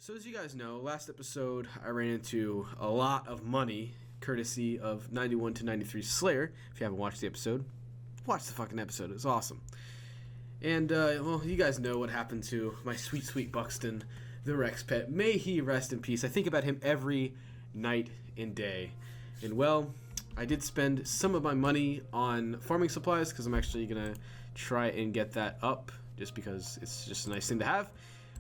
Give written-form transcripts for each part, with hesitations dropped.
So as you guys know, last episode I ran into a lot of money courtesy of 91 to 93 Slayer. If you haven't watched the episode, watch the fucking episode. It's awesome. And, well, you guys know what happened to my sweet, sweet Buxton, the Rex pet. May he rest in peace. I think about him every night and day. And, well, I did spend some of my money on farming supplies because I'm actually going to try and get that up just because it's just a nice thing to have.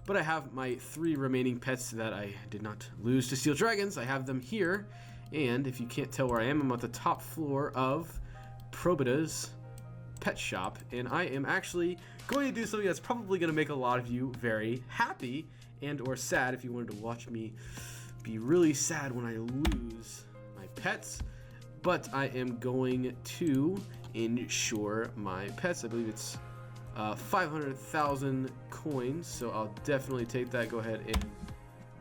But I have my 3 remaining pets that I did not lose to Steel Dragons. I have them here. And if you can't tell where I am, I'm at the top floor of Probita's pet shop. And I am actually going to do something that's probably going to make a lot of you very happy and or sad if you wanted to watch me be really sad when I lose my pets. But I am going to insure my pets. I believe it's 500,000 coins, so I'll definitely take that. Go ahead and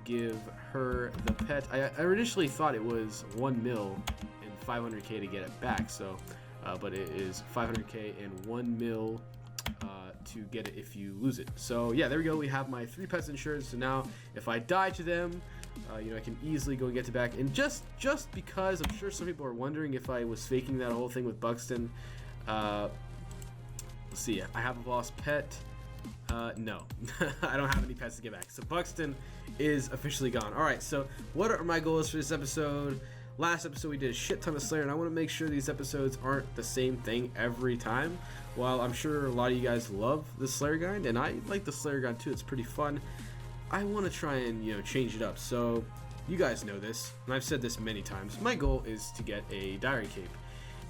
give her the pet. I initially thought it was 1 mil and 500k to get it back, so but it is 500k and 1 mil to get it if you lose it. So yeah, there we go. We have my 3 pets insured. So now if I die to them, I can easily go and get it back. And just because I'm sure some people are wondering if I was faking that whole thing with Buxton. Let's see, I have a lost pet. No, I don't have any pets to get back. So Buxton is officially gone. Alright, so what are my goals for this episode? Last episode we did a shit ton of Slayer, and I want to make sure these episodes aren't the same thing every time. While I'm sure a lot of you guys love the Slayer Guide, and I like the Slayer Guide too, it's pretty fun, I want to try and, change it up. So, you guys know this, and I've said this many times, my goal is to get a diary cape.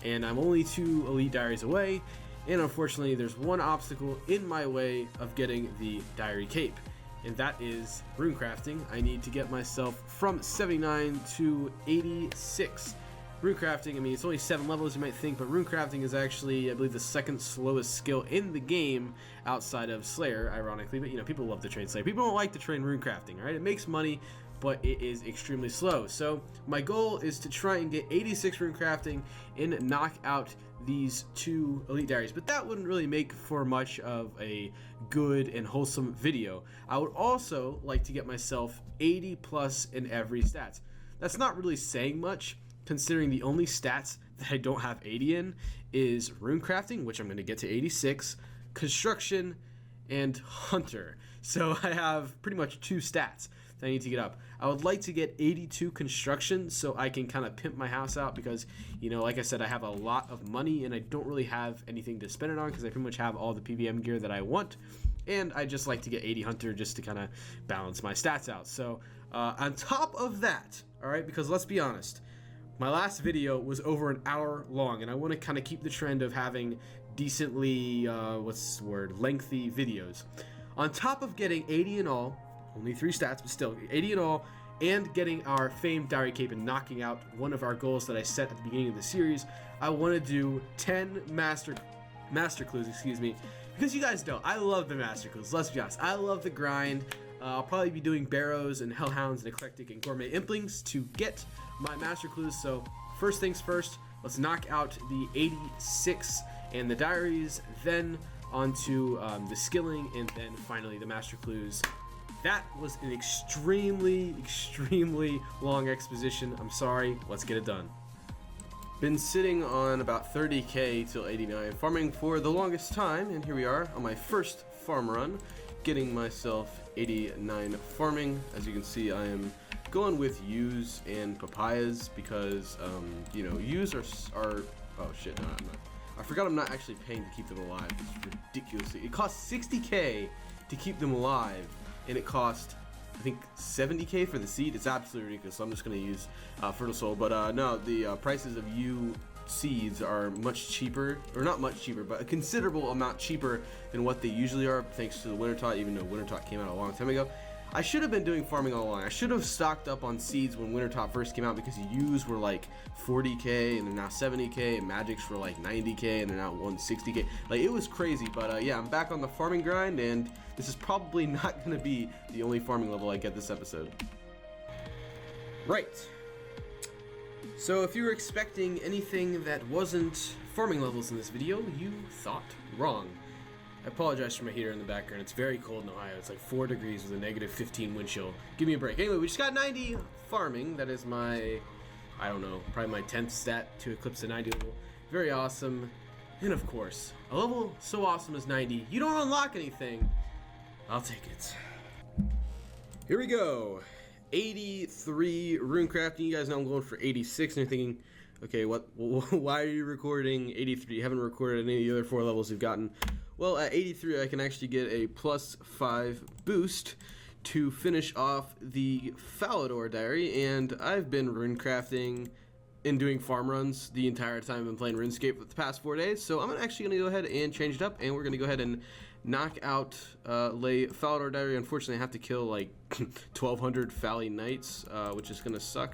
And I'm only 2 elite diaries away, and unfortunately there's one obstacle in my way of getting the diary cape, and that is rune crafting. I need to get myself from 79 to 86. Rune crafting, I mean, it's only 7 levels you might think, but rune crafting is actually, I believe, the 2nd slowest skill in the game outside of Slayer, ironically. But people love to train Slayer. People don't like to train rune crafting, right? It makes money, but it is extremely slow. So my goal is to try and get 86 rune crafting and knock out these 2 elite diaries, but that wouldn't really make for much of a good and wholesome video. I would also like to get myself 80 plus in every stats. That's not really saying much, considering the only stats that I don't have 80 in is rune crafting, which I'm going to get to 86, construction, and hunter. So I have pretty much 2 stats that I need to get up. I would like to get 82 construction so I can kind of pimp my house out because, like I said, I have a lot of money and I don't really have anything to spend it on because I pretty much have all the PVM gear that I want. And I just like to get 80 hunter just to kind of balance my stats out. So on top of that, all right, because let's be honest, my last video was over an hour long, and I want to kind of keep the trend of having decently, lengthy videos. On top of getting 80 in all, only 3 stats, but still, 80 in all, and getting our famed diary cape and knocking out one of our goals that I set at the beginning of the series, I want to do 10 master clues, because you guys know, I love the master clues, let's be honest. I love the grind. I'll probably be doing Barrows and Hellhounds and Eclectic and Gourmet Implings to get my master clues. So first things first, let's knock out the 86 and the diaries, then onto the skilling, and then finally the master clues. That was an extremely long exposition. I'm sorry, let's get it done. Been sitting on about 30k till 89, farming for the longest time, and here we are on my first farm run, getting myself 89 farming. As you can see, I am going with yews and papayas because, yews are oh shit, no, I'm not. I forgot I'm not actually paying to keep them alive. It's ridiculously, it costs 60k to keep them alive, and it cost, I think, 70k for the seed. It's absolutely ridiculous, so I'm just going to use Fertile Soul. But no, the prices of yew seeds are much cheaper, or not much cheaper, but a considerable amount cheaper than what they usually are, thanks to the Winter Tot, even though Winter Tot came out a long time ago. I should have been doing farming all along. I should have stocked up on seeds when Winter Top first came out because yews were like 40k and they're now 70k, and magics were like 90k and they're now 160k. Like, it was crazy, but yeah, I'm back on the farming grind, and this is probably not going to be the only farming level I get this episode. Right. So if you were expecting anything that wasn't farming levels in this video, you thought wrong. I apologize for my heater in the background. It's very cold in Ohio. It's like 4 degrees with a negative 15 wind chill. Give me a break. Anyway, we just got 90 farming. That is my, I don't know, probably my 10th stat to eclipse the 90 level. Very awesome. And of course, a level so awesome as 90, you don't unlock anything. I'll take it. Here we go. 83 rune crafting. You guys know I'm going for 86, and you're thinking, okay, why are you recording 83? You haven't recorded any of the other 4 levels you've gotten. Well, at 83, I can actually get a +5 boost to finish off the Falador diary, and I've been rune crafting and doing farm runs the entire time I've been playing RuneScape for the past 4 days. So I'm actually going to go ahead and change it up, and we're going to go ahead and knock out Lay Falador diary. Unfortunately, I have to kill like 1,200 Fally Knights, which is going to suck.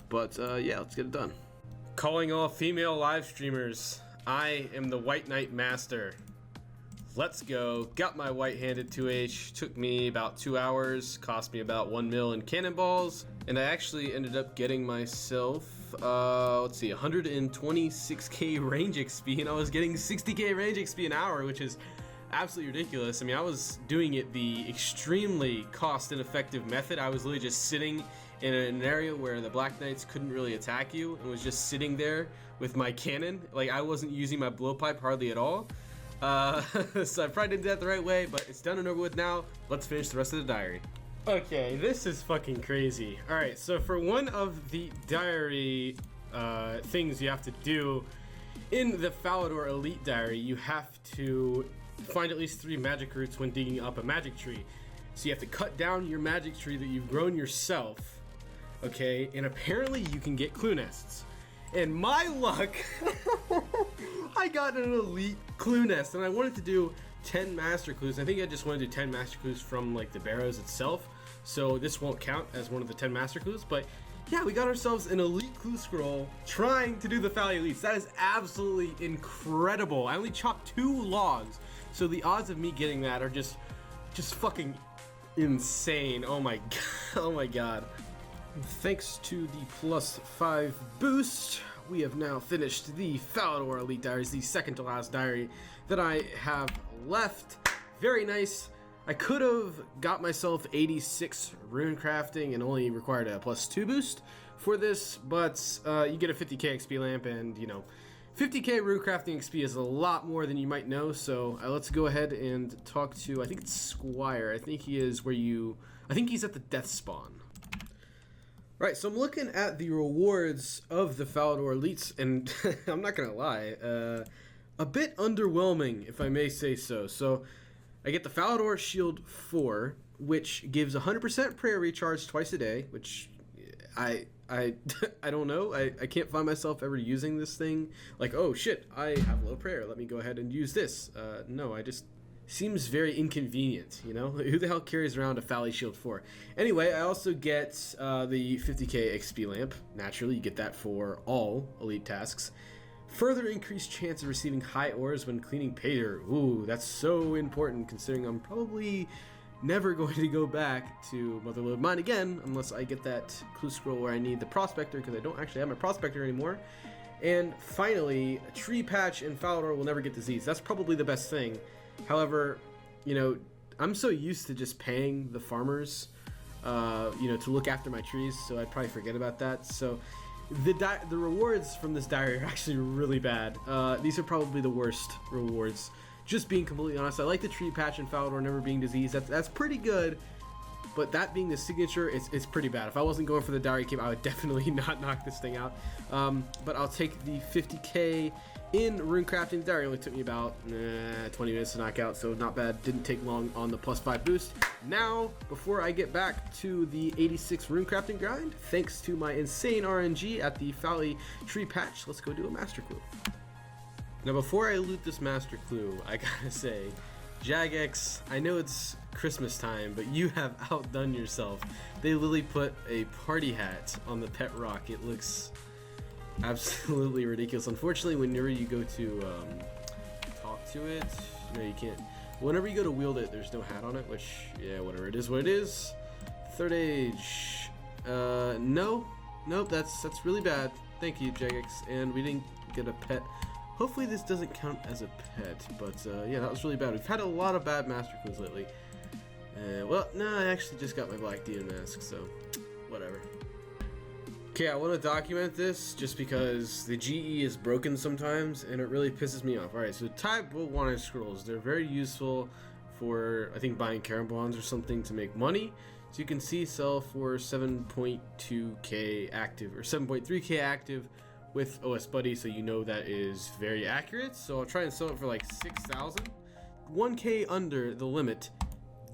But yeah, let's get it done. Calling all female live streamers, I am the White Knight Master. Let's go. Got my white-handed 2H. Took me about 2 hours. Cost me about 1 mil in cannonballs. And I actually ended up getting myself, let's see, 126k range XP. And I was getting 60k range XP an hour, which is absolutely ridiculous. I mean, I was doing it the extremely cost-ineffective method. I was literally just sitting in an area where the Black Knights couldn't really attack you, and was just sitting there with my cannon. Like, I wasn't using my blowpipe hardly at all. So I probably didn't do that the right way, but it's done and over with now. Let's finish the rest of the diary. Okay, this is fucking crazy. Alright, so for one of the diary things you have to do in the Falador Elite Diary, you have to find at least 3 magic roots when digging up a magic tree. So you have to cut down your magic tree that you've grown yourself, okay, and apparently you can get clue nests. And my luck, I got an elite clue nest, and I wanted to do 10 master clues. I think I just want to do 10 master clues from like the barrows itself, so this won't count as one of the 10 master clues. But yeah, we got ourselves an elite clue scroll trying to do the Fally Elites. That is absolutely incredible. I only chopped 2 logs, so the odds of me getting that are just fucking insane. Oh my god. Oh my god. Thanks to the +5 boost, we have now finished the Falador Elite Diaries, the second to last diary that I have left. Very nice. I could have got myself 86 rune crafting and only required a +2 boost for this, but you get a 50k XP lamp, and you know, 50k rune crafting XP is a lot more than you might know. So let's go ahead and talk to, I think it's Squire. I think he is I think he's at the death spawn. Right, so I'm looking at the rewards of the Falador Elites, and I'm not gonna lie, a bit underwhelming, if I may say so. So I get the Falador Shield 4, which gives 100% prayer recharge twice a day, which I don't know. I can't find myself ever using this thing. Like, oh shit, I have low prayer, let me go ahead and use this. No, I just... Seems very inconvenient, you know? Who the hell carries around a Fally Shield 4? Anyway, I also get the 50k XP lamp. Naturally, you get that for all elite tasks. Further increased chance of receiving high ores when cleaning pay dirt. Ooh, that's so important, considering I'm probably never going to go back to Motherlode Mine again unless I get that clue scroll where I need the prospector, because I don't actually have my prospector anymore. And finally, a tree patch and Falador will never get disease. That's probably the best thing. However, you know, I'm so used to just paying the farmers, you know, to look after my trees, so I'd probably forget about that. So the rewards from this diary are actually really bad. These are probably the worst rewards, just being completely honest. I like the tree patch and Falador never being diseased. That's pretty good, but that being the signature, it's pretty bad. If I wasn't going for the diary cape, I would definitely not knock this thing out. But I'll take the 50k in rune crafting. The diary only took me about 20 minutes to knock out, so not bad. Didn't take long on the +5 boost. Now, before I get back to the 86 rune crafting grind, thanks to my insane RNG at the Fally tree patch, let's go do a master clue. Now, before I loot this master clue, I gotta say, Jagex, I know it's Christmas time, but you have outdone yourself. They literally put a party hat on the pet rock. It looks absolutely ridiculous. Unfortunately, whenever you go to talk to it, you know, you can't. Whenever you go to wield it, there's no hat on it, which, yeah, whatever it is, what it is. Third age. Nope, that's really bad. Thank you, Jagex. And we didn't get a pet Hopefully this doesn't count as a pet, but yeah, that was really bad. We've had a lot of bad master clues lately. Well, no, I actually just got my black demon mask, so whatever. Okay, I want to document this just because the GE is broken sometimes and it really pisses me off. Alright, so type one scrolls. They're very useful for, I think, buying Karen bonds or something to make money. So you can see sell for 7.2k active or 7.3k active with OS Buddy, so you know that is very accurate. So I'll try and sell it for like 6,000. 1k under the limit.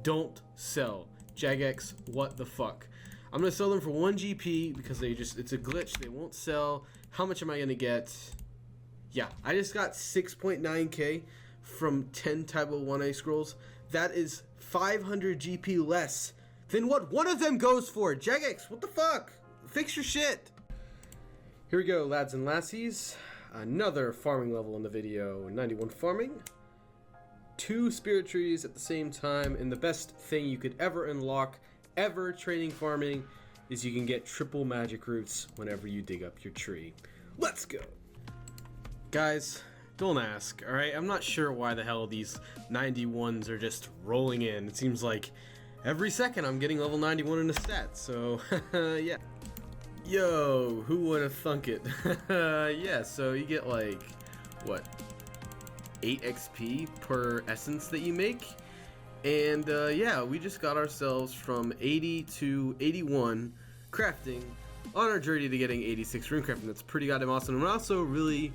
Don't sell. Jagex, what the fuck? I'm gonna sell them for 1 GP because it's a glitch, they won't sell. How much am I gonna get? Yeah, I just got 6.9k from 10 Type 1A scrolls. That is 500 GP less than what one of them goes for. Jagex, what the fuck? Fix your shit. Here we go, lads and lassies. Another farming level in the video, 91 farming. 2 spirit trees at the same time, and the best thing you could ever unlock ever training farming is you can get triple magic roots whenever you dig up your tree. Let's go. Guys, don't ask, alright? I'm not sure why the hell these 91s are just rolling in. It seems like every second I'm getting level 91 in a stat, so yeah. Yo, who would have thunk it? Yeah, so you get like, what, 8 XP per essence that you make? And yeah, we just got ourselves from 80 to 81 crafting on our journey to getting 86 rune crafting. That's pretty goddamn awesome. And we're also really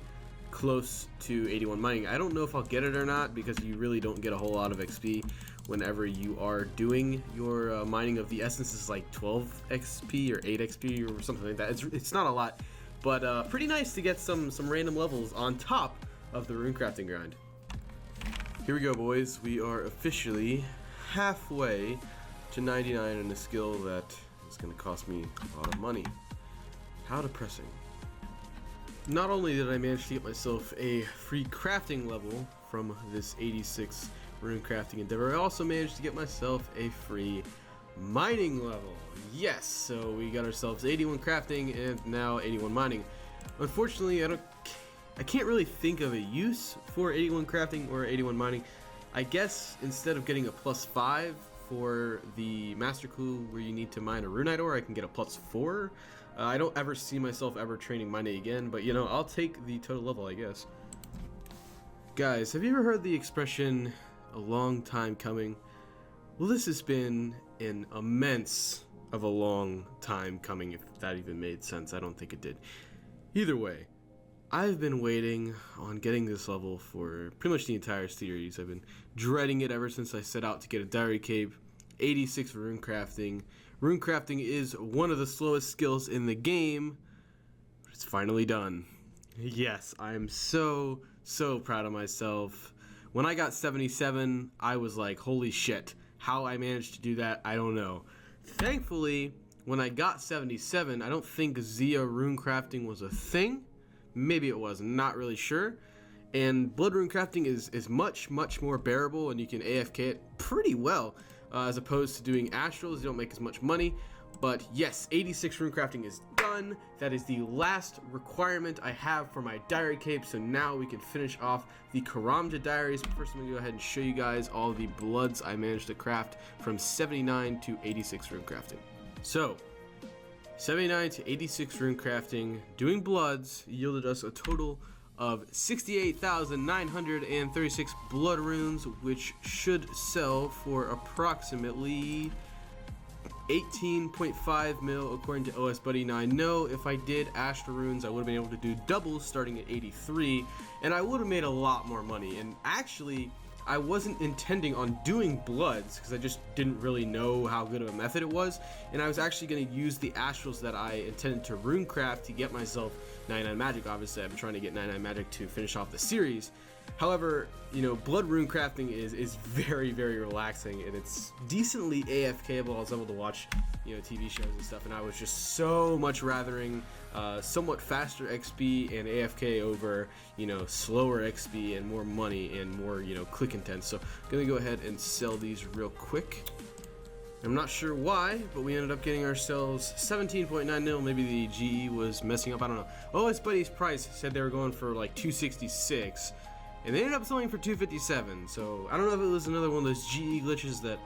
close to 81 mining. I don't know if I'll get it or not because you really don't get a whole lot of XP whenever you are doing your mining of the essences, like 12 XP or 8 XP or something like that. It's not a lot, but pretty nice to get some random levels on top of the rune crafting grind. Here we go, boys. We are officially halfway to 99 in a skill that is going to cost me a lot of money. How depressing. Not only did I manage to get myself a free crafting level from this 86 rune crafting endeavor, I also managed to get myself a free mining level. Yes, so we got ourselves 81 crafting and now 81 mining. Unfortunately, I can't really think of a use for 81 crafting or 81 mining. I guess instead of getting a +5 for the master clue where you need to mine a runite ore, I can get a +4. I don't ever see myself ever training mining again, but you know, I'll take the total level, I guess. Guys, have you ever heard the expression, a long time coming? Well, this has been an immense of a long time coming, if that even made sense. I don't think it did. Either way, I've been waiting on getting this level for pretty much the entire series. I've been dreading it ever since I set out to get a diary cape, 86 for rune crafting. Rune crafting is one of the slowest skills in the game, but it's finally done. Yes, I'm so proud of myself. When I got 77, I was like, holy shit. How I managed to do that, I don't know. Thankfully, when I got 77, I don't think Zia rune crafting was a thing. Maybe it was, not really sure. And blood rune crafting is much more bearable, and you can AFK it pretty well, as opposed to doing astrals. You don't make as much money. But yes, 86 rune crafting is done. That is the last requirement I have for my diary cape, so now we can finish off the Karamja diaries. But first I'm gonna go ahead and show you guys all the bloods I managed to craft from 79 to 86 rune crafting. So 79 to 86 rune crafting, doing bloods, yielded us a total of 68,936 blood runes, which should sell for approximately 18.5 mil according to OS Buddy. Now I know if I did Astral runes, I would have been able to do doubles starting at 83, and I would have made a lot more money. And actually, I wasn't intending on doing bloods because I just didn't really know how good of a method it was, and I was actually going to use the astrals that I intended to rune craft to get myself 99 magic. Obviously, I'm trying to get 99 magic to finish off the series. However, you know, blood rune crafting is very relaxing, and it's decently AFKable. I was able to watch, you know, TV shows and stuff, and I was just so much rathering somewhat faster XP and AFK over, you know, slower XP and more money and more, you know, click intense. So I'm gonna go ahead and sell these real quick. I'm not sure why, but we ended up getting ourselves 17.9 mil. Maybe the GE was messing up, I don't know. Oh, his buddy's price said they were going for like 266, and they ended up selling for 257. So I don't know if it was another one of those GE glitches that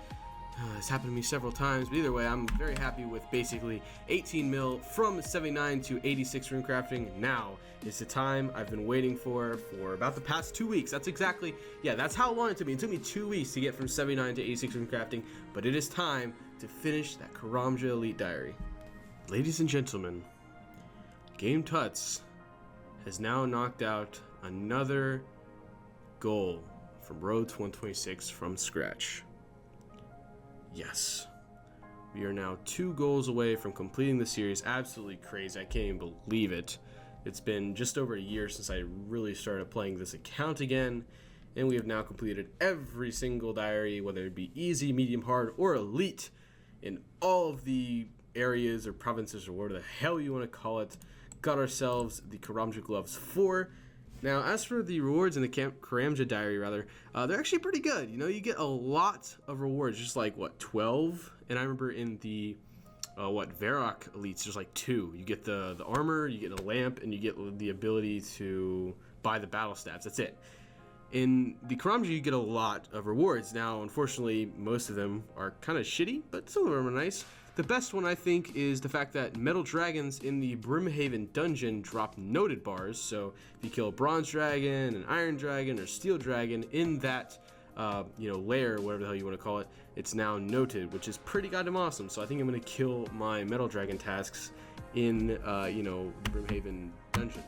has happened to me several times, but either way, I'm very happy with basically 18 mil from 79 to 86 rune crafting. Now is the time I've been waiting for about the past 2 weeks. That's exactly, yeah, that's how long it took me. It took me 2 weeks to get from 79 to 86 rune crafting, but it is time to finish that Karamja Elite Diary. Ladies and gentlemen, GameTutz has now knocked out another goal from Road to 126 from scratch. Yes, we are now 2 goals away from completing the series. Absolutely crazy. I can't even believe it. It's been just over a year since I really started playing this account again, and we have now completed every single diary, whether it be easy, medium, hard, or elite, in all of the areas or provinces or whatever the hell you want to call it. Got ourselves the Karamja Gloves 4. Now, as for the rewards in the Karamja Diary, they're actually pretty good. You know, you get a lot of rewards, just like, 12? And I remember in the, Varrock Elites, there's like 2. You get the armor, you get a lamp, and you get the ability to buy the battle stats. That's it. In the Karamja, you get a lot of rewards. Now, unfortunately, most of them are kind of shitty, but some of them are nice. The best one, I think, is the fact that metal dragons in the Brimhaven dungeon drop noted bars. So if you kill a bronze dragon, an iron dragon, or steel dragon in that, lair, whatever the hell you want to call it, it's now noted, which is pretty goddamn awesome. So I think I'm going to kill my metal dragon tasks in, Brimhaven dungeon.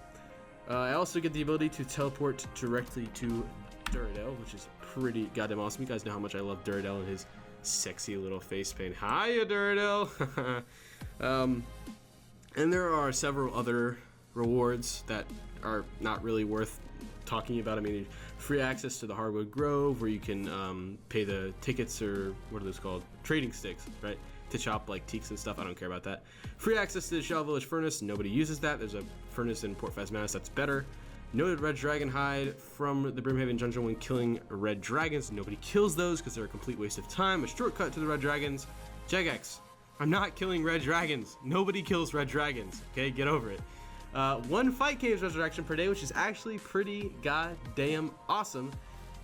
I also get the ability to teleport directly to Duradel, which is pretty goddamn awesome. You guys know how much I love Duradel and his sexy little face paint. Hiya, Duradel! And there are several other rewards that are not really worth talking about. I mean, free access to the Hardwood Grove, where you can pay the tickets, or what are those called? Trading sticks, right? To chop like teaks and stuff. I don't care about that. Free access to the Shell Village Furnace. Nobody uses that. There's a furnace in Port Phasmanis that's better. Noted red dragon hide from the Brimhaven dungeon when killing red dragons. Nobody kills those because they're a complete waste of time. A shortcut to the red dragons. Jagex, I'm not killing red dragons. Nobody kills red dragons. Okay, get over it. 1 fight caves resurrection per day, which is actually pretty goddamn awesome,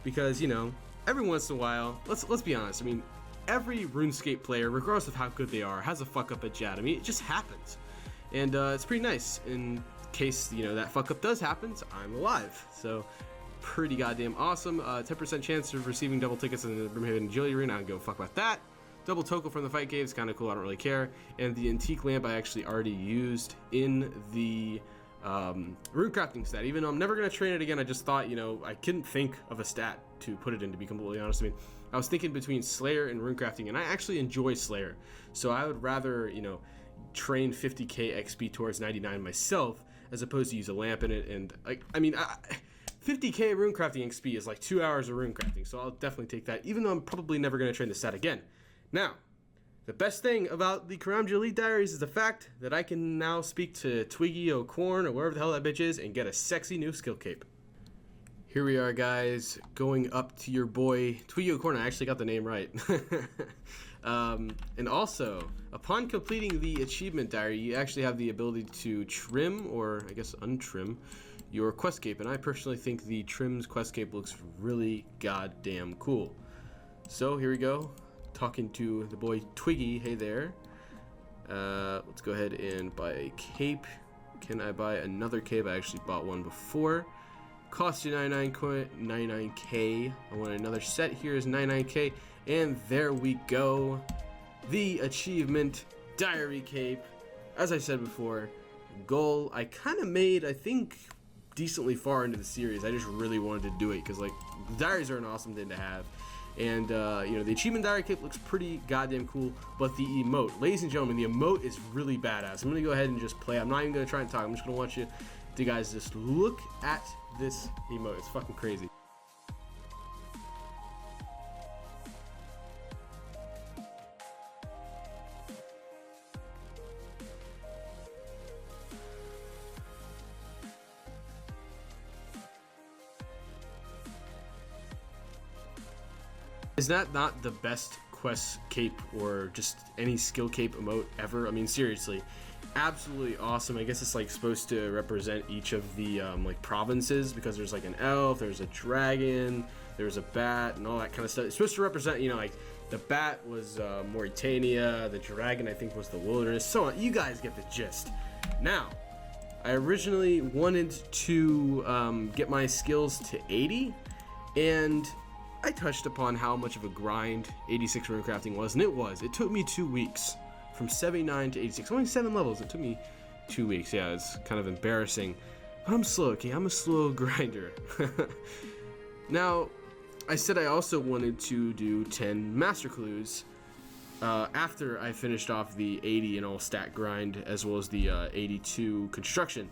because, you know, every once in a while, let's be honest. I mean, every RuneScape player, regardless of how good they are, has a fuck up at Jad. I mean, it just happens, and it's pretty nice. In case, you know, that fuck up does happen, I'm alive. So pretty goddamn awesome. 10% chance of receiving double tickets in the Brimhaven Agility Arena. I don't give a fuck about that. Double token from the fight caves, kind of cool. I don't really care. And the antique lamp I actually already used in the rune crafting stat. Even though I'm never gonna train it again, I just thought, you know, I couldn't think of a stat to put it in, to be completely honest. I mean, I was thinking between Slayer and rune crafting, and I actually enjoy Slayer, so I would rather, you know, train 50k XP towards 99 myself, as opposed to use a lamp in it. And I mean, 50k rune crafting XP is like 2 hours of rune crafting, so I'll definitely take that, even though I'm probably never going to train the stat again. Now, the best thing about the Karamja Elite Diaries is the fact that I can now speak to Twiggy O'Corn, or wherever the hell that bitch is, and get a sexy new skill cape. Here we are, guys, going up to your boy Twiggy O'Corn. I actually got the name right. And also, upon completing the achievement diary, you actually have the ability to trim, or I guess untrim, your quest cape. And I personally think the trim's quest cape looks really goddamn cool. So here we go, talking to the boy Twiggy. Hey there. Let's go ahead and buy a cape. Can I buy another cape? I actually bought one before. Cost you 99k. I want another set. Here is 99k. And there we go. The achievement diary cape. As I said before, goal I kind of made, I think, decently far into the series. I just really wanted to do it because, like, the diaries are an awesome thing to have. And, you know, the achievement diary cape looks pretty goddamn cool. But the emote, ladies and gentlemen, the emote is really badass. I'm going to go ahead and just play. I'm not even going to try and talk. I'm just going to want you guys just look at this emote. It's fucking crazy. Is that not the best quest cape or just any skill cape emote ever. I mean, seriously, absolutely awesome. I guess it's like supposed to represent each of the like provinces, because there's like an elf, there's a dragon, there's a bat, and all that kind of stuff. It's supposed to represent, you know, like the bat was Mauritania, the dragon I think was the wilderness, so on. You guys get the gist. Now, I originally wanted to get my skills to 80, and I touched upon how much of a grind 86 runecrafting was, and it was. It took me 2 weeks, from 79 to 86. Only 7 levels. It took me 2 weeks. Yeah, it's kind of embarrassing. But I'm slow, okay? I'm a slow grinder. Now, I said I also wanted to do 10 master clues after I finished off the 80 and all stat grind, as well as the 82 construction.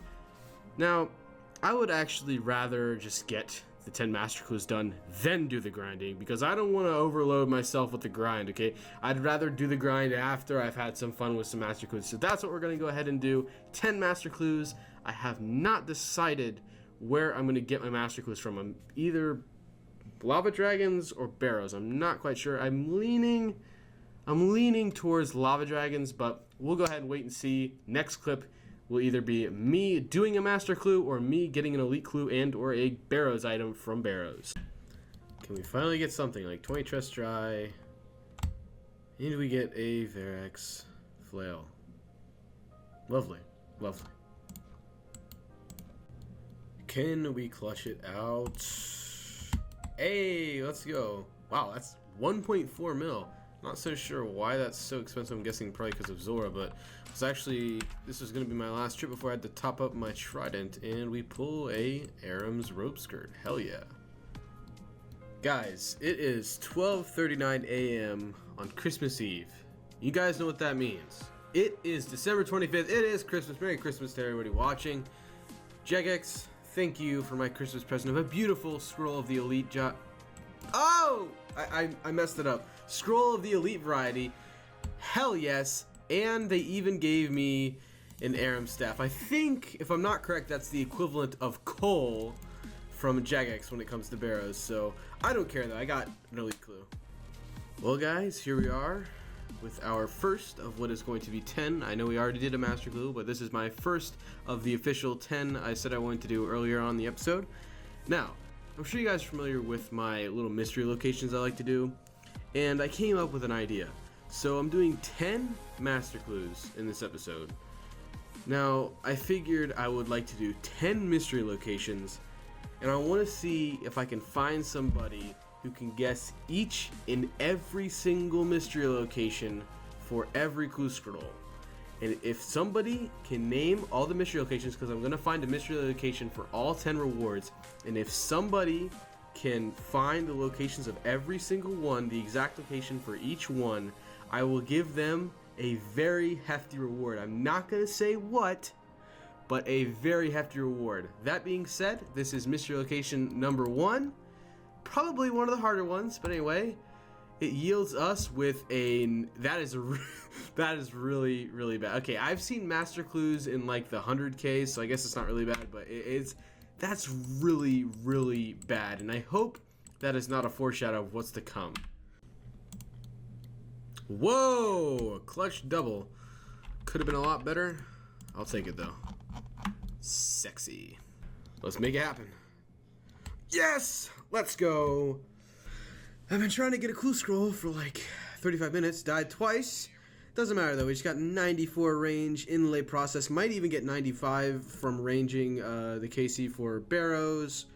Now, I would actually rather just get the 10 master clues done, then do the grinding, because I don't want to overload myself with the grind, okay? I'd rather do the grind after I've had some fun with some master clues. So that's what we're going to go ahead and do. 10 master clues. I have not decided where I'm going to get my master clues from. I'm either lava dragons or barrows. I'm not quite sure. I'm leaning towards lava dragons, but we'll go ahead and wait and see. Next clip will either be me doing a master clue or me getting an elite clue and or a barrows item from barrows. Can we finally get something like 20 chest dry? And we get a Verax flail. Lovely, lovely. Can we clutch it out? Hey, let's go. Wow, that's 1.4 mil. Not so sure why that's so expensive. I'm guessing probably because of Zora, but this was going to be my last trip before I had to top up my trident, and we pull a Aram's rope skirt. Hell yeah. Guys, it is 12:39 a.m. on Christmas Eve. You guys know what that means. It is December 25th. It is Christmas. Merry Christmas to everybody watching. Jagex, thank you for my Christmas present of a beautiful scroll of the elite Oh! I messed it up. Scroll of the elite variety. Hell yes. And they even gave me an Aram staff. I think, if I'm not correct, that's the equivalent of coal from Jagex when it comes to barrows. So I don't care though. I got an elite clue. Well guys, here we are with our first of what is going to be 10. I know we already did a master clue, but this is my first of the official 10 I said I wanted to do earlier on the episode. Now, I'm sure you guys are familiar with my little mystery locations I like to do, and I came up with an idea. So I'm doing 10 master clues in this episode. Now, I figured I would like to do 10 mystery locations, and I want to see if I can find somebody who can guess each and every single mystery location for every clue scroll. And if somebody can name all the mystery locations, because I'm going to find a mystery location for all 10 rewards, and if somebody can find the locations of every single one, the exact location for each one, I will give them a very hefty reward. I'm not going to say what, but a very hefty reward. That being said, this is mystery location number 1. Probably one of the harder ones, but anyway, it yields us with that is really, really bad. Okay, I've seen master clues in like the 100K, so I guess it's not really bad, but that's really, really bad, and I hope that is not a foreshadow of what's to come. Whoa, clutch double. Could have been a lot better. I'll take it though. Sexy. Let's make it happen. Yes! Let's go. I've been trying to get a clue scroll for like 35 minutes. Died twice. Doesn't matter though. We just got 94 range, inlay process. Might even get 95 from ranging the KC for barrows.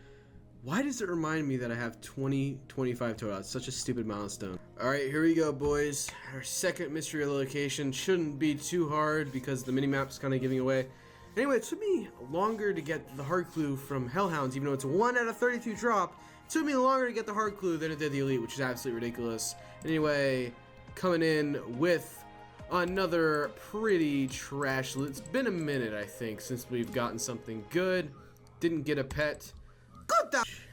Why does it remind me that I have 25 total? It's such a stupid milestone. Alright, here we go, boys. Our second mystery location shouldn't be too hard because the minimap's kind of giving away. Anyway, it took me longer to get the hard clue from Hellhounds, even though it's a 1 out of 32 drop. It took me longer to get the hard clue than it did the elite, which is absolutely ridiculous. Anyway, coming in with another pretty trash loot. It's been a minute, I think, since we've gotten something good. Didn't get a pet.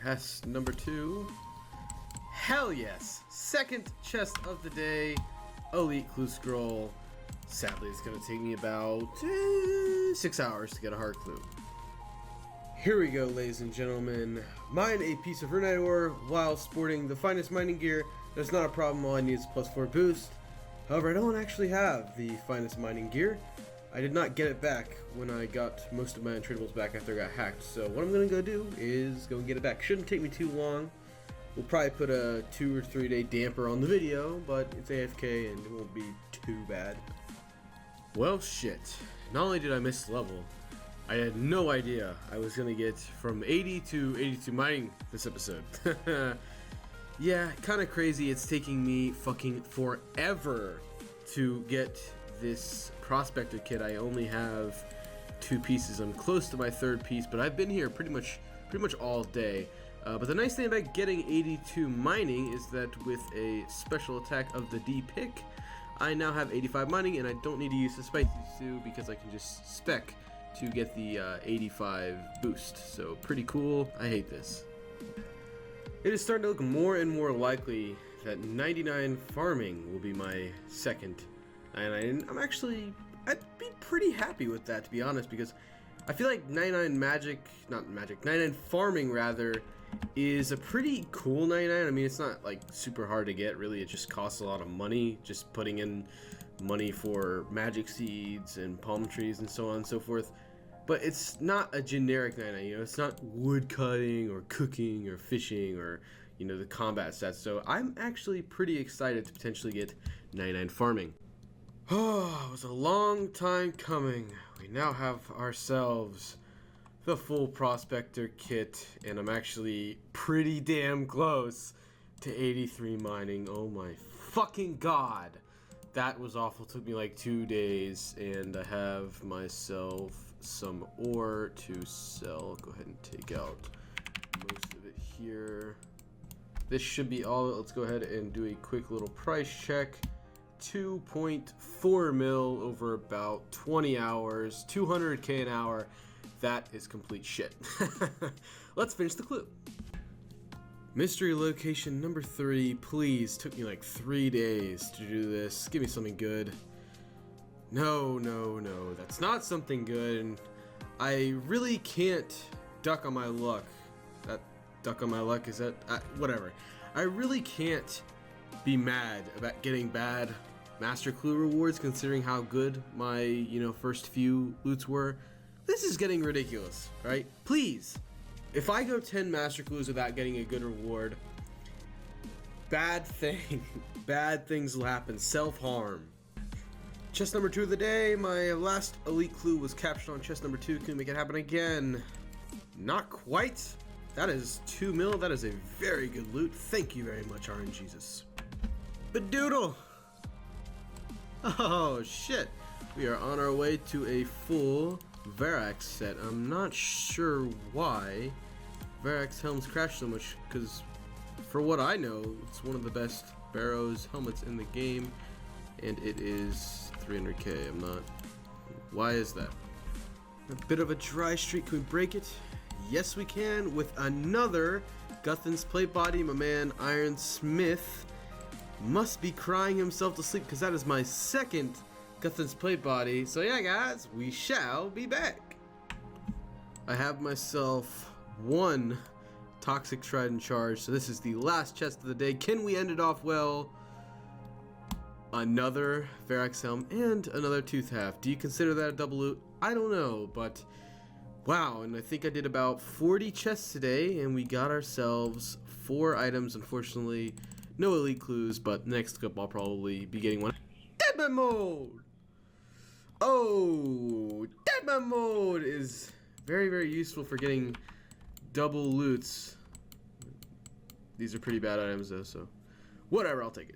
Chest number 2. Hell yes. Second chest of the day. Elite clue scroll. Sadly, it's going to take me about 6 hours to get a hard clue. Here we go, ladies and gentlemen. Mine a piece of Runite ore while sporting the finest mining gear That's not a problem, all I need is +4 boost. However, I don't actually have the finest mining gear. I did not get it back when I got most of my untradables back after I got hacked. So what I'm going to go do is go and get it back. Shouldn't take me too long. We'll probably put a 2 or 3 day damper on the video, but it's AFK and it won't be too bad. Well, shit. Not only did I miss the level, I had no idea I was going to get from 80 to 82 mining this episode. Yeah, kind of crazy. It's taking me fucking forever to get this prospector kit. I only have 2 pieces. I'm close to my 3rd piece, but I've been here pretty much all day. But the nice thing about getting 82 mining is that with a special attack of the D pick, I now have 85 mining, and I don't need to use the spicy stew because I can just spec to get the 85 boost. So pretty cool. I hate this. It is starting to look more and more likely that 99 farming will be my second 99. I'd be pretty happy with that, to be honest, because I feel like 99 farming rather is a pretty cool 99. I mean, it's not like super hard to get, really. It just costs a lot of money, just putting in money for magic seeds and palm trees and so on and so forth. But it's not a generic 99, you know, it's not wood cutting or cooking or fishing or, you know, the combat stats. So I'm actually pretty excited to potentially get 99 farming. Oh, it was a long time coming. We now have ourselves the full prospector kit, and I'm actually pretty damn close to 83 mining. Oh my fucking god. That was awful. It took me like 2 days, and I have myself some ore to sell. Go ahead and take out most of it here. This should be all. Let's go ahead and do a quick little price check. 2.4 mil over about 20 hours, 200k an hour. That is complete shit. Let's finish the clue. Mystery location number 3, please. Took me like 3 days to do this. Give me something good. No, that's not something good. And I really can't duck on my luck. That duck on my luck is that whatever. I really can't be mad about getting bad master clue rewards considering how good my, you know, first few loots were. This is getting ridiculous, right? Please, if I go 10 master clues without getting a good reward, bad things will happen. Self-harm. Chest number 2 of the day. My last elite clue was captured on chest number 2. Can we make it happen again? Not quite. That is 2 mil. That is a very good loot. Thank you very much, RNGesus. Badoodle! Oh shit. We are on our way to a full Verax set. I'm not sure why Verax helms crash so much, because for what I know, it's one of the best Barrows helmets in the game, and it is 300k. I'm not. Why is that? A bit of a dry streak. Can we break it? Yes, we can with another Guthan's plate body. My man Iron Smith must be crying himself to sleep because that is my second Guthan's plate body. So yeah, guys, we shall be back. I have myself 1 toxic trident charge, so this is the last chest of the day. Can we end it off well? Another Verax helm and another tooth half. Do you consider that a double loot? I don't know, but wow. And I think I did about 40 chests today, and we got ourselves 4 items. Unfortunately, no elite clues, but next up I'll probably be getting one. Deadman mode! Oh, Deadman mode is very, very useful for getting double loots. These are pretty bad items though, so whatever, I'll take it.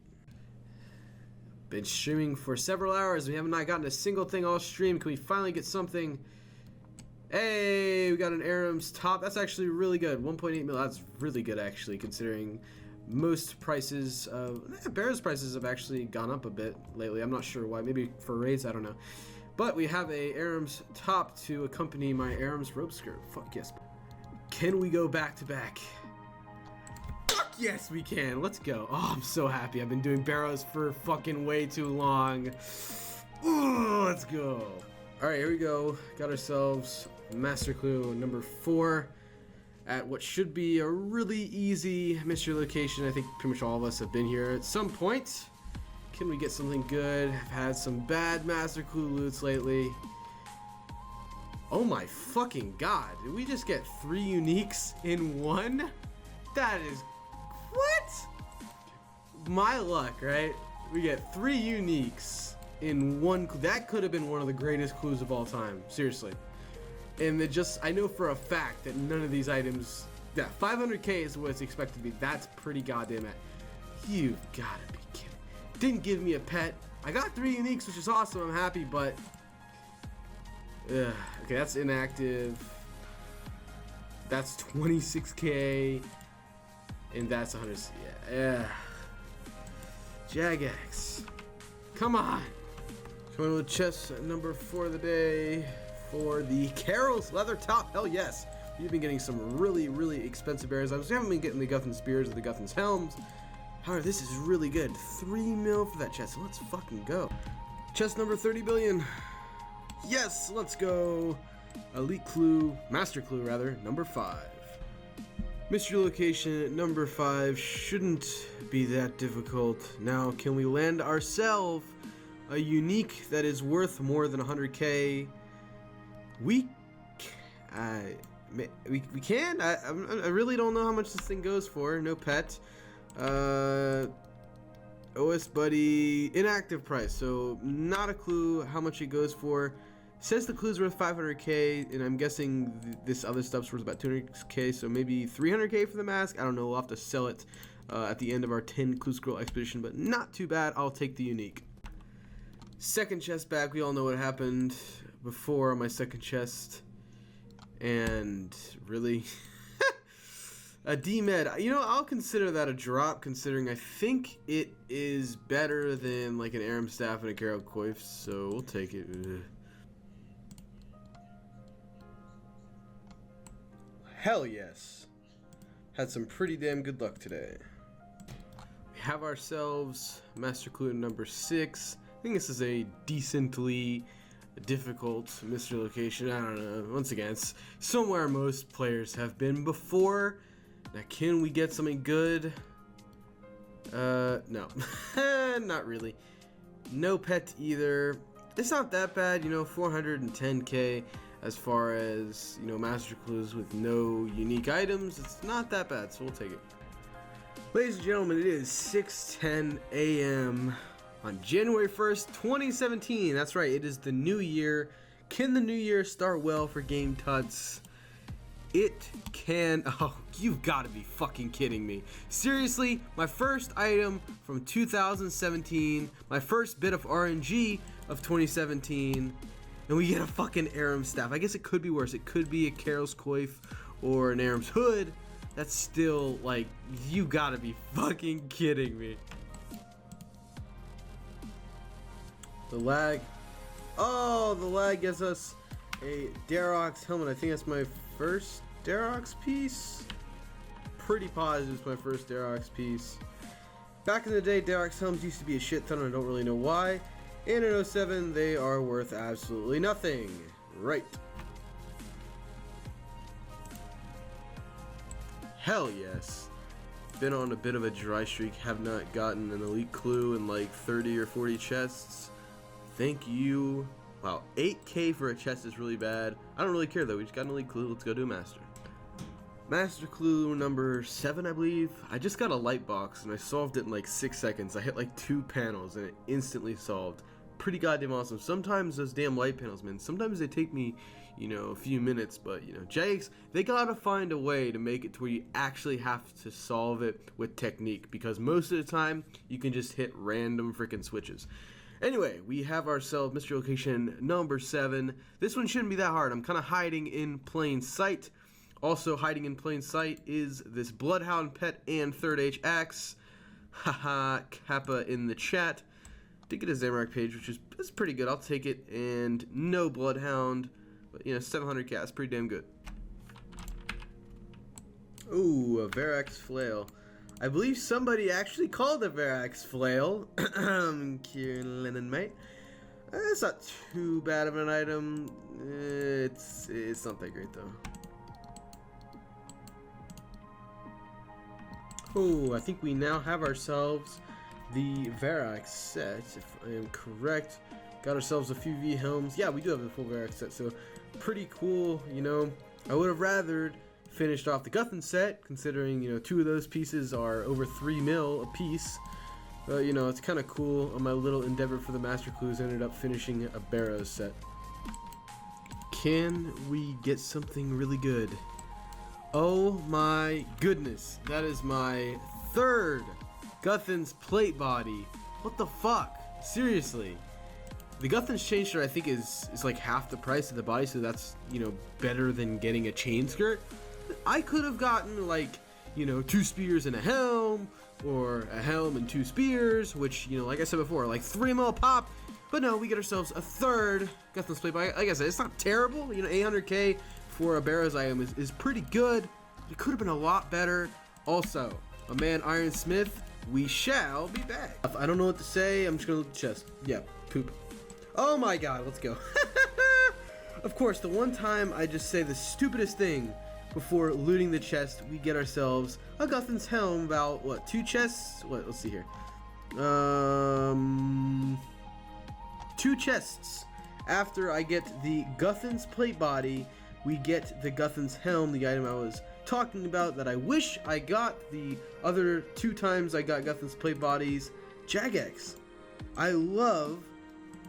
Been streaming for several hours. We have not gotten a single thing all stream. Can we finally get something? Hey, we got an Aram's top. That's actually really good. 1.8 mil. That's really good actually, considering most prices Barrow's prices have actually gone up a bit lately. I'm not sure why. Maybe for raids, I don't know. But we have a Aram's top to accompany my Aram's rope skirt. Fuck yes. Can we go back to back? Fuck yes, we can. Let's go. Oh, I'm so happy. I've been doing Barrows for fucking way too long. Ooh, let's go. All right, here we go. Got ourselves master clue number 4. at what should be a really easy mystery location. I think pretty much all of us have been here at some point. Can we get something good? I've had some bad Master Clue loots lately. Oh my fucking god, did we just get 3 uniques in one? That is... what? My luck, right? We get 3 uniques in one. That could have been one of the greatest clues of all time, seriously. And it just, I know for a fact that none of these items, yeah, 500k is what it's expected to be. That's pretty goddamn it. You've gotta be kidding. Didn't give me a pet. I got 3 uniques, which is awesome. I'm happy, but okay, that's inactive. That's 26k, and that's 100. Yeah. Jagex. Come on. Coming with chest number 4 of the day for the Carol's leather top. Hell yes. We've been getting some really, really expensive bears. I haven't been getting the Guthans spears or the Guthans helms. However, this is really good. 3 mil for that chest. So let's fucking go. Chest number 30 billion. Yes, let's go. Elite clue, master clue rather, number 5. Mystery location number 5 shouldn't be that difficult. Now, can we land ourselves a unique that is worth more than 100k? We can. I really don't know how much this thing goes for. No pet. OS buddy, inactive price, so not a clue how much it goes for. Says the clue's worth 500k, and I'm guessing this other stuff's worth about 200k, so maybe 300k for the mask. I don't know. We'll have to sell it at the end of our 10 clue scroll expedition, but not too bad. I'll take the unique. Second chest back. We all know what happened before my second chest, and really. A D-Med, you know, I'll consider that a drop, considering I think it is better than like an Aram Staff and a Carol Coif, so we'll take it. Ugh. Hell yes. Had some pretty damn good luck today. We have ourselves Master Clue number 6. I think this is a decently difficult mystery location. I don't know. Once again, it's somewhere most players have been before. Now, can we get something good? No. Not really. No pet either. It's not that bad, you know, 410k as far as, you know, master clues with no unique items. It's not that bad, so we'll take it. Ladies and gentlemen, it is 6:10 a.m. on January 1st, 2017. That's right, it is the new year. Can the new year start well for GameTutz? It can. Oh, you've got to be fucking kidding me. Seriously, my first item from 2017, my first bit of RNG of 2017, and we get a fucking Aram Staff. I guess it could be worse. It could be a Carol's Coif or an Aram's Hood. That's still, like, you gotta be fucking kidding me. The lag. Oh, the lag gives us a Darox helmet. I think that's my first Darox piece. Pretty positive it's my first Darox piece. Back in the day, Darox helmets used to be a shit ton, and I don't really know why. And in 07, they are worth absolutely nothing. Right. Hell yes. Been on a bit of a dry streak, have not gotten an elite clue in like 30 or 40 chests. Thank you. Wow, 8k for a chest is really bad. I don't really care though, we just got an elite clue, let's go do a master. Master clue number 7, I believe. I just got a light box and I solved it in like 6 seconds. I hit like 2 panels and it instantly solved. Pretty goddamn awesome. Sometimes those damn light panels, man, sometimes they take me, you know, a few minutes, but you know, Jags, they gotta find a way to make it to where you actually have to solve it with technique, because most of the time you can just hit random freaking switches. Anyway, we have ourselves mystery location number 7. This one shouldn't be that hard. I'm kind of hiding in plain sight. Also hiding in plain sight is this Bloodhound pet and 3rd H axe. Haha, Kappa in the chat. Did get a Zamorak page, which is that's pretty good. I'll take it. And no Bloodhound, but you know, 700k, that's pretty damn good. Ooh, a Verax flail. I believe somebody actually called a Verax flail. Kieran Lennon, mate. It's not too bad of an item. It's not that great though. Oh, I think we now have ourselves the Varrock set, if I am correct. Got ourselves a few V helms. Yeah, we do have the full Varrock set, so pretty cool, you know. I would have rather finished off the Guthun set, considering, you know, 2 of those pieces are over 3 mil a piece. But, you know, it's kind of cool. On my little endeavor for the Master Clues, I ended up finishing a Barrows set. Can we get something really good? Oh my goodness, that is my 3rd Guthun's plate body. What the fuck? Seriously. The Guthun's chain skirt I think is like half the price of the body, so that's, you know, better than getting a chain skirt. I could have gotten like, you know, 2 spears and a helm, or a helm and 2 spears, which, you know, like I said before, like 3 mil pop. But no, we get ourselves a 3rd Guthun's plate body. Like I said, it's not terrible. You know, 800k for a Barrows item is pretty good. It could have been a lot better. Also, a man Ironsmith, we shall be back. I don't know what to say. I'm just gonna look at the chest. Yeah, poop. Oh my god, let's go. Of course, the one time I just say the stupidest thing before looting the chest, we get ourselves a Guthun's helm. About what, 2 chests? What? Let's see here. 2 chests after I get the Guthun's plate body, we get the Guthun's helm, the item I was talking about that I wish I got the other 2 times I got Guthun's plate bodies. Jagex. I love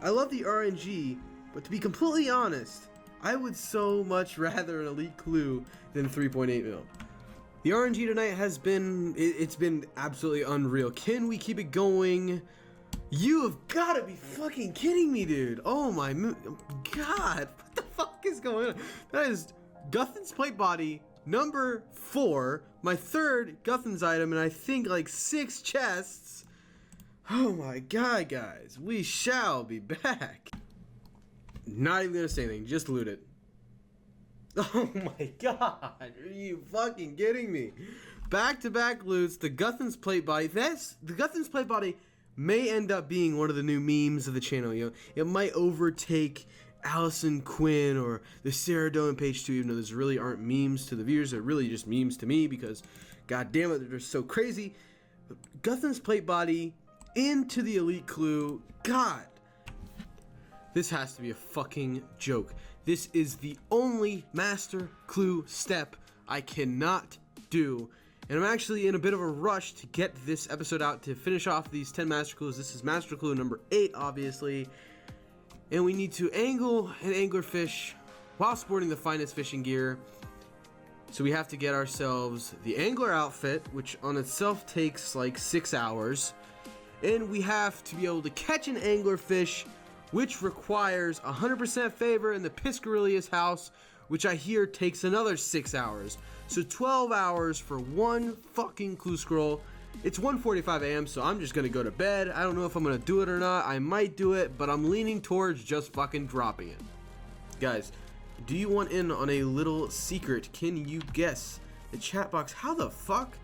the RNG, but to be completely honest, I would so much rather an elite clue than 3.8 mil. The RNG tonight has been, it's been absolutely unreal. Can we keep it going? You have got to be fucking kidding me, dude. Oh my god, what the fuck is going on? That is Guthun's plate body number 4, my 3rd Guthun's item, and I think like 6 chests. Oh my god, guys, we shall be back. Not even gonna say anything, just loot it. Oh my god, are you fucking kidding me? Back-to-back loots, the Guthun's plate body. The Guthun's plate body may end up being one of the new memes of the channel. You know, it might overtake Allison Quinn or the Sarah Doan page 2, even though those really aren't memes to the viewers. They're really just memes to me because, god damn it, they're so crazy. But Guthun's plate body into the elite clue. God, this has to be a fucking joke. This is the only master clue step I cannot do. And I'm actually in a bit of a rush to get this episode out to finish off these 10 master clues. This is master clue number 8, obviously. And we need to angle an anglerfish while sporting the finest fishing gear. So we have to get ourselves the angler outfit, which on itself takes like 6 hours. And we have to be able to catch an anglerfish, which requires 100% favor in the Piscarilius house, which I hear takes another 6 hours. So 12 hours for one fucking clue scroll. It's 1:45 a.m. so I'm just gonna go to bed. I don't know if I'm gonna do it or not. I might do it, but I'm leaning towards just fucking dropping it. Guys, do you want in on a little secret? Can you guess? The chat box, how the fuck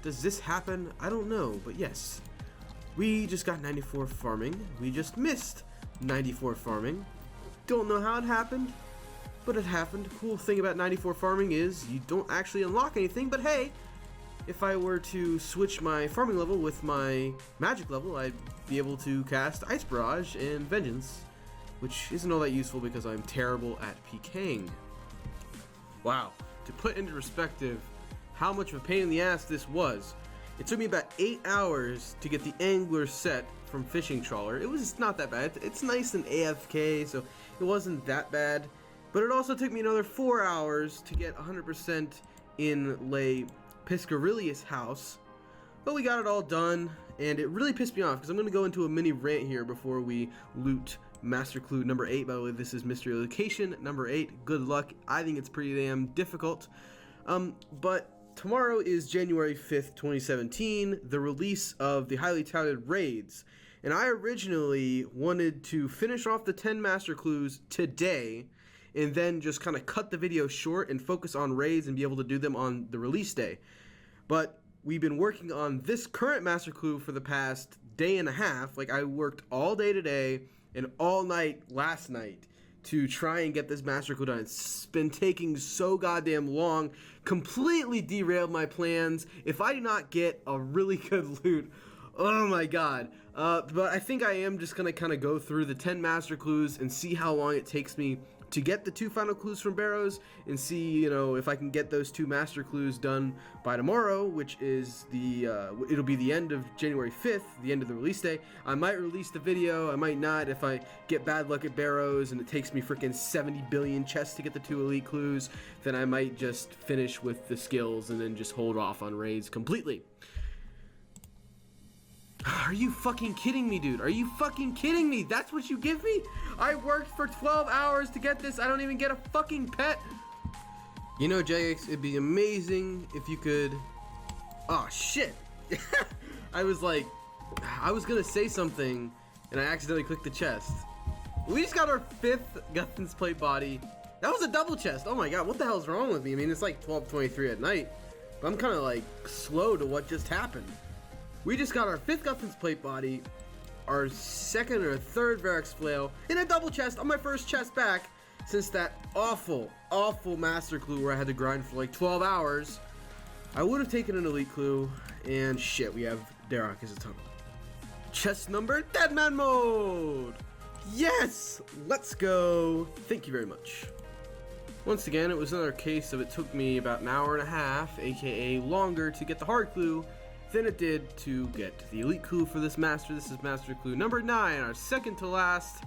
does this happen? I don't know, but yes. We just got 94 farming. We just missed 94 farming. Don't know how it happened, but it happened. Cool thing about 94 farming is you don't actually unlock anything, but hey, if I were to switch my farming level with my magic level, I'd be able to cast Ice Barrage and Vengeance, which isn't all that useful because I'm terrible at PKing. Wow, to put into perspective how much of a pain in the ass this was, it took me about 8 hours to get the angler set from Fishing Trawler. It was not that bad. It's nice and AFK, so it wasn't that bad. But it also took me another 4 hours to get 100% in Lay Piscarilius house. But we got it all done, and it really pissed me off because I'm going to go into a mini rant here before we loot Master Clue number 8. By the way, this is Mystery Location number 8. Good luck. I think it's pretty damn difficult. But tomorrow is January 5th, 2017, the release of the highly touted raids. And I originally wanted to finish off the 10 Master Clues today, and then just kind of cut the video short and focus on raids and be able to do them on the release day. But we've been working on this current Master Clue for the past day and a half. Like, I worked all day today and all night last night to try and get this master clue done. It's been taking so goddamn long, completely derailed my plans. If I do not get a really good loot, oh my god. But I think I am just gonna kind of go through the 10 master clues and see how long it takes me to get the 2 final clues from Barrows, and see, you know, if I can get those 2 master clues done by tomorrow, which is it'll be the end of January 5th, the end of the release day. I might release the video, I might not. If I get bad luck at Barrows and it takes me freaking 70 billion chests to get the 2 elite clues, then I might just finish with the skills and then just hold off on raids completely. Are you fucking kidding me, dude? Are you fucking kidding me? That's what you give me? I worked for 12 hours to get this. I don't even get a fucking pet. You know, JX, it'd be amazing if you could... Oh, shit. I was gonna say something, and I accidentally clicked the chest. We just got our 5th Guthans plate body. That was a double chest. Oh my god, what the hell's wrong with me? I mean, it's like 12:23 at night, but I'm kind of like slow to what just happened. We just got our 5th Guthans plate body, our 2nd or 3rd Varix flail, in a double chest on my first chest back since that awful master clue where I had to grind for like 12 hours. I would have taken an elite clue, and shit, we have Darok as a tunnel. Chest number, Deadman mode! Yes! Let's go! Thank you very much. Once again, it was another case of it took me about an hour and a half, aka longer, to get the hard clue than it did to get the elite clue for this master. This is master clue number 9, our second to last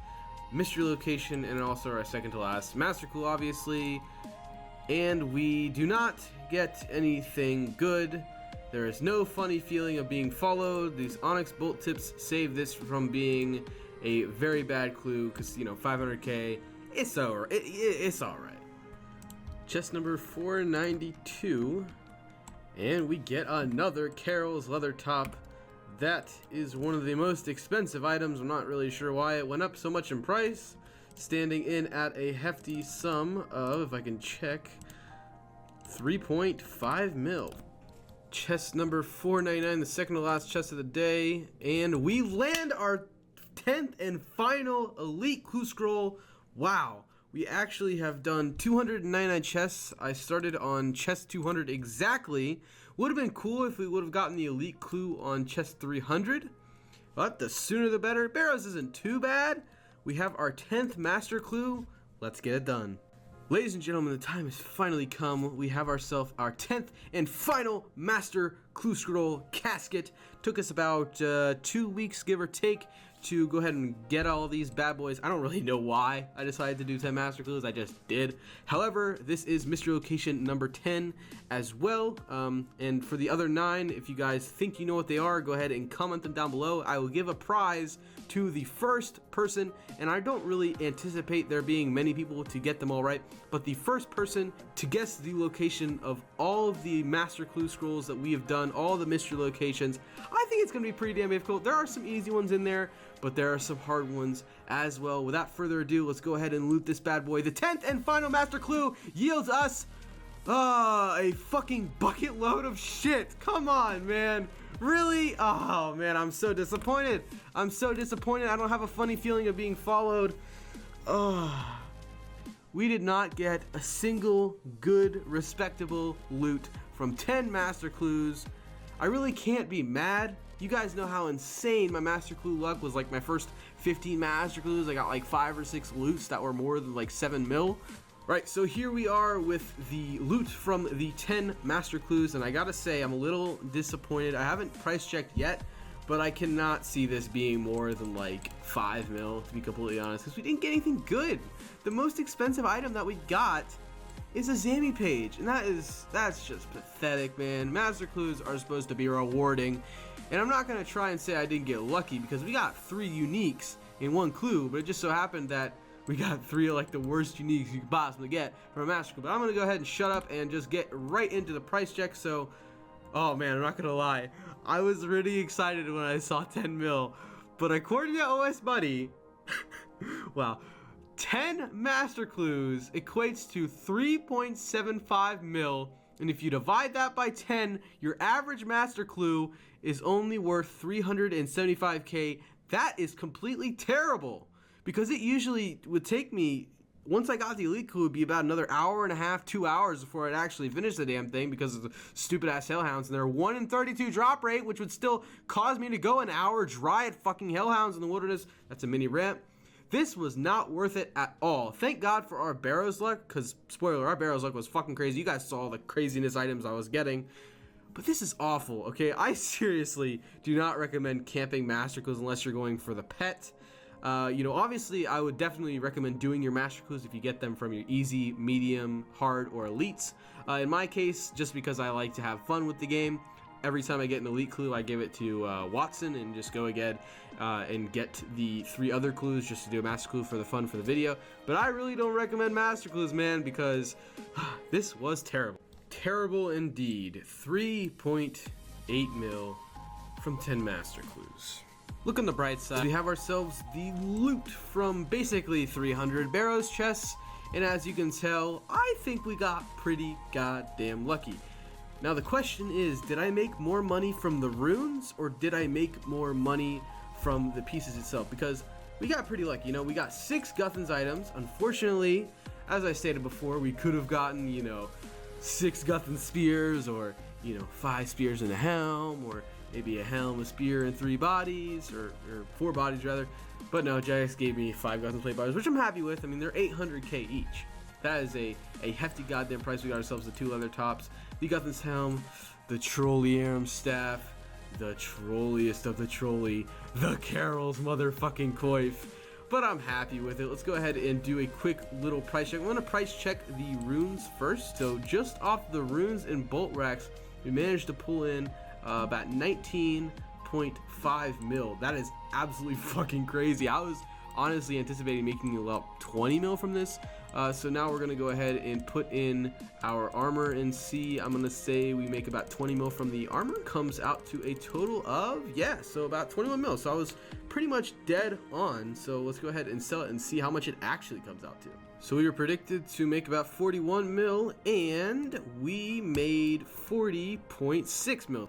mystery location, and also our second to last master clue, obviously. And we do not get anything good. There is no funny feeling of being followed. These onyx bolt tips save this from being a very bad clue, because, you know, 500k, it's alright. It's alright. Chest number 492. And we get another Carol's leather top. That is one of the most expensive items. I'm not really sure why it went up so much in price. Standing in at a hefty sum of, if I can check, 3.5 mil. Chest number 499, the second to last chest of the day. And we land our 10th and final elite clue scroll. Wow. We actually have done 299 chests. I started on chest 200 exactly. Would have been cool if we would have gotten the elite clue on chest 300. But the sooner the better. Barrows isn't too bad. We have our 10th master clue. Let's get it done. Ladies and gentlemen, the time has finally come. We have ourselves our 10th and final master clue scroll casket. Took us about 2 weeks, give or take, to go ahead and get all these bad boys. I don't really know why I decided to do 10 master clues. I just did. However, this is mystery location number 10 as well. And for the other 9, if you guys think you know what they are, go ahead and comment them down below. I will give a prize to the first person, and I don't really anticipate there being many people to get them all right, but the first person to guess the location of all of the master clue scrolls that we have done, all the mystery locations, I think it's going to be pretty damn difficult. There are some easy ones in there, but there are some hard ones as well. Without further ado, let's go ahead and loot this bad boy. The 10th and final master clue yields us a fucking bucket load of shit. Come on, man. Really? Oh, man, I'm so disappointed. I'm so disappointed. I don't have a funny feeling of being followed. Oh. We did not get a single good, respectable loot from 10 master clues. I really can't be mad. You guys know how insane my master clue luck was. Like my first 15 master clues, I got like 5 or 6 loots that were more than like 7 mil. Right, so here we are with the loot from the 10 master clues, and I gotta say I'm a little disappointed. I haven't price checked yet, but I cannot see this being more than like 5 mil, to be completely honest, because we didn't get anything good. The most expensive item that we got is a Zammy page, and that's just pathetic, man. Master clues are supposed to be rewarding, and I'm not gonna try and say I didn't get lucky, because we got 3 uniques in 1 clue, but it just so happened that we got 3 of like the worst uniques you could possibly get from a master clue. But I'm gonna go ahead and shut up and just get right into the price check. So, oh man, I'm not gonna lie, I was really excited when I saw 10 mil, but according to OS Buddy, wow, 10 master clues equates to 3.75 mil, and if you divide that by 10, your average master clue is only worth 375k. That is completely terrible, because it usually would take me once I got the elite clue, it would be about another hour and a half, 2 hours before I'd actually finish the damn thing because of the stupid ass hellhounds and their 1 in 32 drop rate, which would still cause me to go an hour dry at fucking hellhounds in the wilderness. That's a mini rant. This was not worth it at all. Thank God for our Barrows luck, because spoiler, our Barrows luck was fucking crazy. You guys saw the craziness items I was getting. But this is awful, okay? I seriously do not recommend camping master clues unless you're going for the pet. You know, obviously, I would definitely recommend doing your master clues if you get them from your easy, medium, hard, or elites. In my case, just because I like to have fun with the game, every time I get an elite clue, I give it to Watson and just go again and get the 3 other clues just to do a master clue for the fun for the video. But I really don't recommend master clues, man, because this was terrible. Terrible indeed. 3.8 mil from 10 master clues. Look on the bright side, we have ourselves the loot from basically 300 Barrows chests, and as you can tell, I think we got pretty goddamn lucky. Now the question is, did I make more money from the runes, or did I make more money from the pieces itself? Because we got pretty lucky, you know, we got 6 Guthans items. Unfortunately, as I stated before, we could have gotten, you know, 6 Guthan spears, or, you know, 5 spears and a helm, or maybe a helm, a spear, and 3 bodies, or 4 bodies rather. But no, Jax gave me 5 Guthan plate bodies, which I'm happy with. I mean, they're 800k each. That is a hefty goddamn price. We got ourselves the 2 leather tops, the Guthan's helm, the Trollium staff, the trolliest of the trolly, the Carol's motherfucking coif. But I'm happy with it. Let's go ahead and do a quick little price check. I'm going to price check the runes first. So just off the runes and bolt racks, we managed to pull in about 19.5 mil. That is absolutely fucking crazy. I was honestly anticipating making about 20 mil from this. So now we're gonna go ahead and put in our armor and see. I'm gonna say we make about 20 mil from the armor. Comes out to a total of, yeah, so about 21 mil. So I was pretty much dead on. So let's go ahead and sell it and see how much it actually comes out to. So we were predicted to make about 41 mil, and we made 40.6 mil.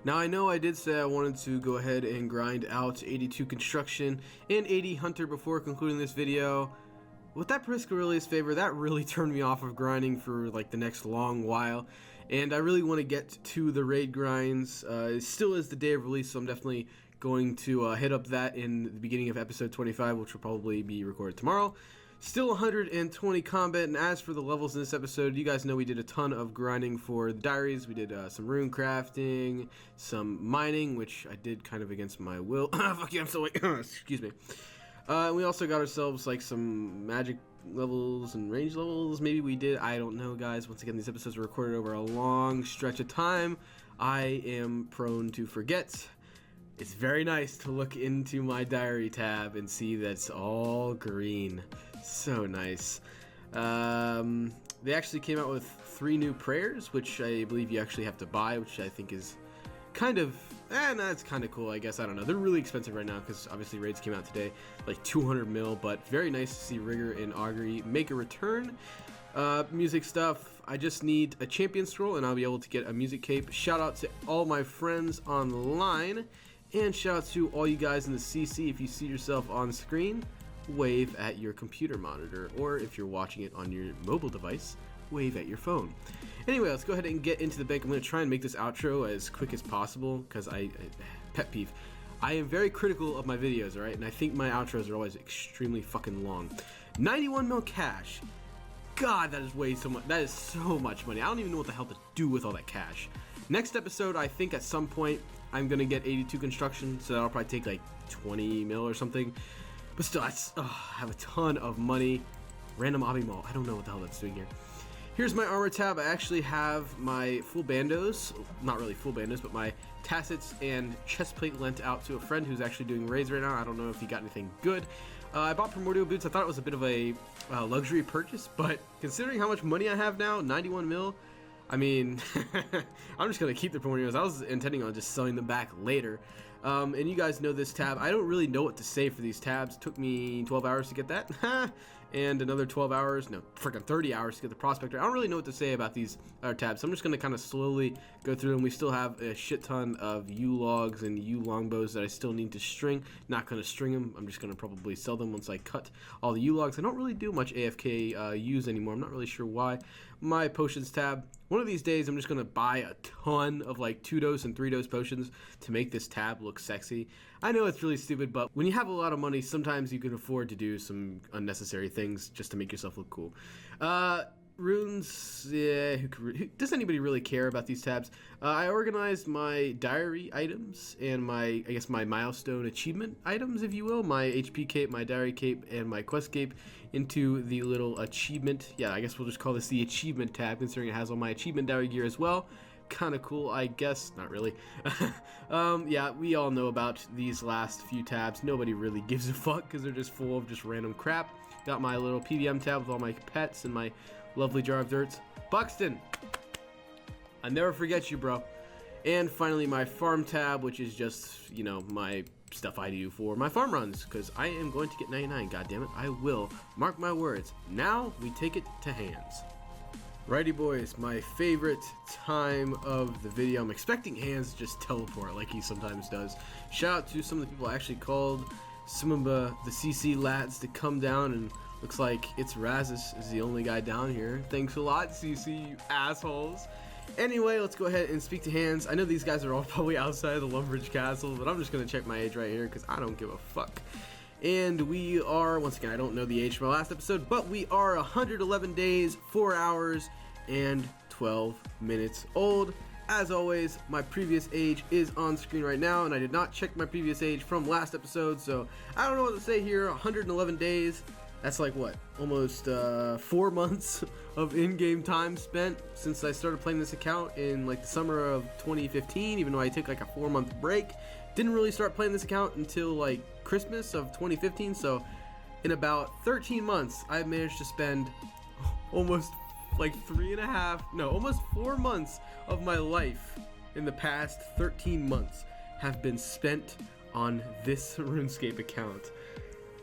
Now I know I did say I wanted to go ahead and grind out 82 construction and 80 hunter before concluding this video. With that Prisca release favor, that really turned me off of grinding for like the next long while, and I really want to get to the raid grinds. It still is the day of release, so I'm definitely going to hit up that in the beginning of episode 25, which will probably be recorded tomorrow. Still 120 combat, and as for the levels in this episode, you guys know we did a ton of grinding for the diaries. We did some rune crafting, some mining, which I did kind of against my will. Fuck you, I'm so late. Excuse me. We also got ourselves like some magic levels and range levels. Maybe we did. I don't know, guys. Once again, these episodes were recorded over a long stretch of time. I am prone to forget. It's very nice to look into my diary tab and see that it's all green. So nice. They actually came out with 3 new prayers, which I believe you actually have to buy, which I think is kind of, that's kind of cool, I guess. I don't know. They're really expensive right now because obviously raids came out today, like 200 mil, but very nice to see Rigor and Augury make a return. Music stuff, I just need a champion scroll and I'll be able to get a music cape. Shout out to all my friends online, and shout out to all you guys in the CC. If you see yourself on screen, wave at your computer monitor, or if you're watching it on your mobile device, wave at your phone. Anyway, let's go ahead and get into the bank. I'm going to try and make this outro as quick as possible because I pet peeve. I am very critical of my videos, alright? And I think my outros are always extremely fucking long. 91 mil cash. God, that is way so much. That is so much money. I don't even know what the hell to do with all that cash. Next episode, I think at some point I'm going to get 82 construction, so that'll probably take like 20 mil or something. But still, I have a ton of money. Random obby mall. I don't know what the hell that's doing here. Here's my armor tab. I actually have my full bandos. Not really full bandos, but my tassets and chest plate lent out to a friend who's actually doing raids right now. I don't know if he got anything good. I bought primordial boots. I thought it was a bit of a luxury purchase, but considering how much money I have now, 91 mil, I mean, I'm just going to keep the primordials. I was intending on just selling them back later. And you guys know this tab. I don't really know what to say for these tabs. It took me 12 hours to get that. and another 12 hours, no, freaking 30 hours to get the prospector. I don't really know what to say about these other tabs, so I'm just going to kind of slowly go through them. We still have a shit ton of U-logs and U-longbows that I still need to string. Not going to string them. I'm just going to probably sell them once I cut all the U-logs. I don't really do much AFK use anymore. I'm not really sure why. My potions tab, one of these days I'm just going to buy a ton of like 2-dose and 3-dose potions to make this tab look sexy. I know it's really stupid, but when you have a lot of money, sometimes you can afford to do some unnecessary things just to make yourself look cool. Runes, yeah, does anybody really care about these tabs? I organized my diary items and my milestone achievement items, if you will, my HP cape, my diary cape, and my quest cape into the little achievement. Yeah, I guess we'll just call this the achievement tab, considering it has all my achievement diary gear as well. Kind of cool, I guess. Not really. Yeah, we all know about these last few tabs. Nobody really gives a fuck because they're just full of just random crap. Got my little PVM tab with all my pets and my lovely jar of dirts. Buxton, I never forget you, bro. And finally, my farm tab, which is just, you know, my stuff I do for my farm runs, because I am going to get 99. God damn it, I will. Mark my words. Now we take it to hands. Righty boys, my favorite time of the video. I'm expecting Hands to just teleport like he sometimes does. Shout out to some of the people I actually called some of the CC lads to come down, and looks like it's Razzus is the only guy down here. Thanks a lot, CC, you assholes. Anyway, let's go ahead and speak to Hands. I know these guys are all probably outside of the Lumbridge Castle, but I'm just going to check my age right here because I don't give a fuck. And we are, once again, I don't know the age from my last episode, but we are 111 days, 4 hours, and 12 minutes old. As always, my previous age is on screen right now, and I did not check my previous age from last episode, so I don't know what to say here. 111 days, that's like what, almost 4 months of in-game time spent since I started playing this account in like the summer of 2015, even though I took like a 4-month break. Didn't really start playing this account until like Christmas of 2015, so in about 13 months I've managed to spend almost like almost 4 months of my life in the past 13 months have been spent on this RuneScape account.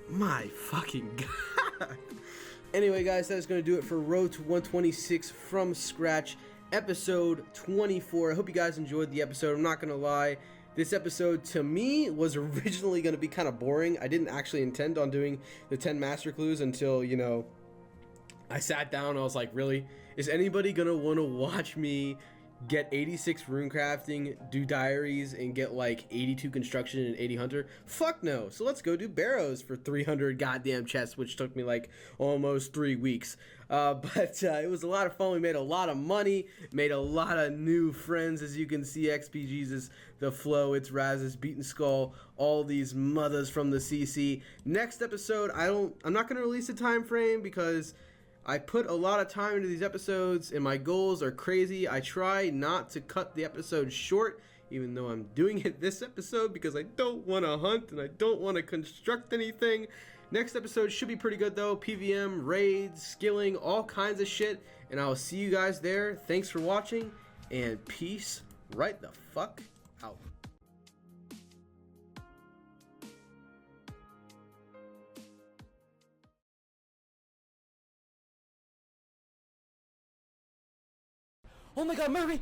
My fucking god. Anyway guys, that is going to do it for Road to 126 from scratch, episode 24. I hope you guys enjoyed the episode. I'm not going to lie, this episode to me was originally going to be kind of boring. I didn't actually intend on doing the 10 master clues until, you know, I sat down and I was like, really? Is anybody gonna want to watch me get 86 rune crafting, do diaries, and get like 82 construction and 80 hunter? Fuck no. So let's go do barrows for 300 goddamn chests, which took me like almost 3 weeks. But it was a lot of fun. We made a lot of money, made a lot of new friends. As you can see, XP Jesus, the Flow, it's Razzus, Beaten Skull, all these mothers from the CC. Next episode, I'm not gonna release a time frame because I put a lot of time into these episodes and my goals are crazy. I try not to cut the episode short, even though I'm doing it this episode because I don't want to hunt and I don't want to construct anything. Next episode should be pretty good though. PVM, raids, skilling, all kinds of shit. And I'll see you guys there. Thanks for watching and peace right the fuck out. Oh my god, Murray!